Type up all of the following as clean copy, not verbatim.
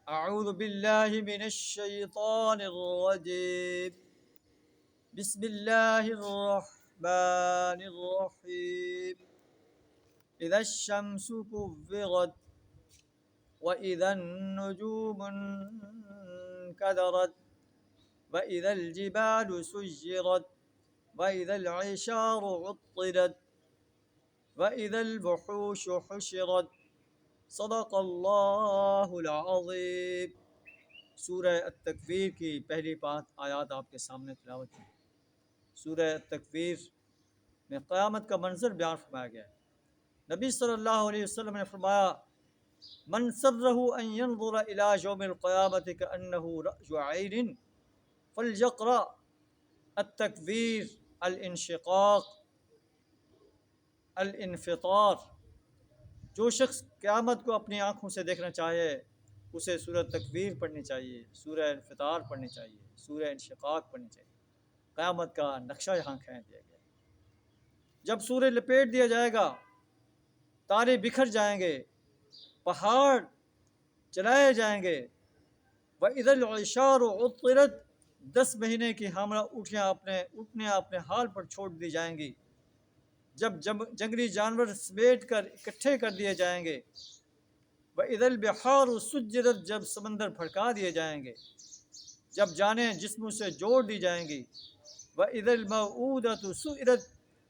أعوذ بالله من الشيطان الرجيم. بسم الله الرحمن الرحيم. إذا الشمس كورت وإذا النجوم انكدرت وإذا الجبال سجرت وإذا العشار عطلت وإذا الوحوش حشرت صدق اللہ العظیم. سورہ التکویر کی پہلی 5 آیات آپ کے سامنے تلاوت کی. سورہ التکویر میں قیامت کا منظر بیان فرمایا گیا ہے. نبی صلی اللہ علیہ وسلم نے فرمایا من سرہ ان ينظر الى یوم القیامت کأنہ رأی عین فلیقرأ التکویر الانشقاق الانفطار. جو شخص قیامت کو اپنی آنکھوں سے دیکھنا چاہے اسے سورہ تکویر پڑھنی چاہیے، سورہ انفطار پڑھنی چاہیے، سورہ انشقاق پڑھنی چاہیے. قیامت کا نقشہ یہاں کھینچ دیا گیا. جب سورج لپیٹ دیا جائے گا، تارے بکھر جائیں گے، پہاڑ چلائے جائیں گے. وَإِذَا الْعِشَارُ عُطِّلَتْ 10 مہینے کی حاملہ اٹھنے اپنے حال پر چھوڑ دی جائیں گی. جب جنگلی جانور سمیٹ کر اکٹھے کر دیے جائیں گے. وَإِذَا الْبِحَارُ سُجِّرَتْ جب سمندر بھڑکا دیے جائیں گے، جب جانیں جسموں سے جوڑ دی جائیں گی. وَإِذَا الْمَوْءُودَةُ سُئِلَتْ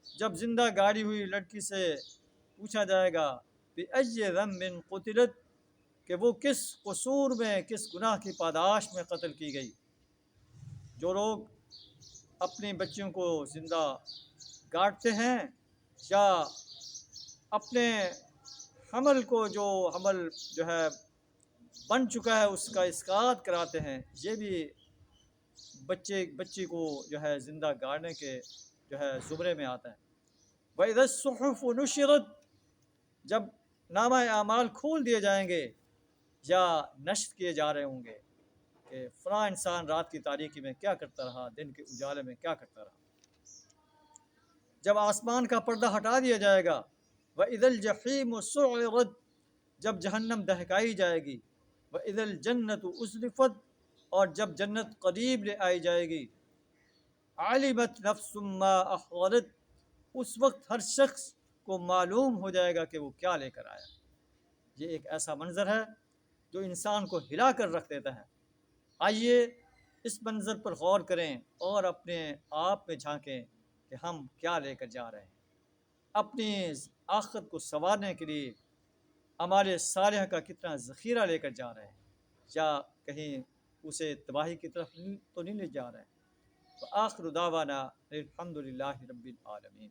جب زندہ گاڑی ہوئی لڑکی سے پوچھا جائے گا بِأَيِّ ذَنبٍ قُتِلَتْ کہ وہ کس قصور میں، کس گناہ کی پاداش میں قتل کی گئی. جو لوگ اپنی بچیوں کو زندہ گاڑتے ہیں یا اپنے حمل کو جو ہے بن چکا ہے اس کا اسقاط کراتے ہیں، یہ بھی بچی کو جو ہے زندہ گاڑنے کے جو ہے زمرے میں آتا ہے. وَإِذَا الصُّحُفُ نُشِرَتْ جب نامہ اعمال کھول دیے جائیں گے یا نشر کیے جا رہے ہوں گے کہ فلاں انسان رات کی تاریکی میں کیا کرتا رہا، دن کے اجالے میں کیا کرتا رہا. جب آسمان کا پردہ ہٹا دیا جائے گا. وَإِذَا الْجَحِيمُ سُعِرَتْ جب جہنم دہکائی جائے گی. وَإِذَا الْجَنَّةُ أُزْلِفَتْ اور جب جنت قریب لے آئی جائے گی. عَلِمَتْ نَفْسٌ مَّا أَحْضَرَتْ اس وقت ہر شخص کو معلوم ہو جائے گا کہ وہ کیا لے کر آیا. یہ ایک ایسا منظر ہے جو انسان کو ہلا کر رکھ دیتا ہے. آئیے اس منظر پر غور کریں اور اپنے آپ میں جھانکیں کہ ہم کیا لے کر جا رہے ہیں. اپنی آخرت کو سنوارنے کے لیے اعمال صالحہ کا کتنا ذخیرہ لے کر جا رہے ہیں، یا کہیں اسے تباہی کی طرف تو نہیں لے جا رہے ہیں. وآخر دعوانا الحمد للہ رب العالمین.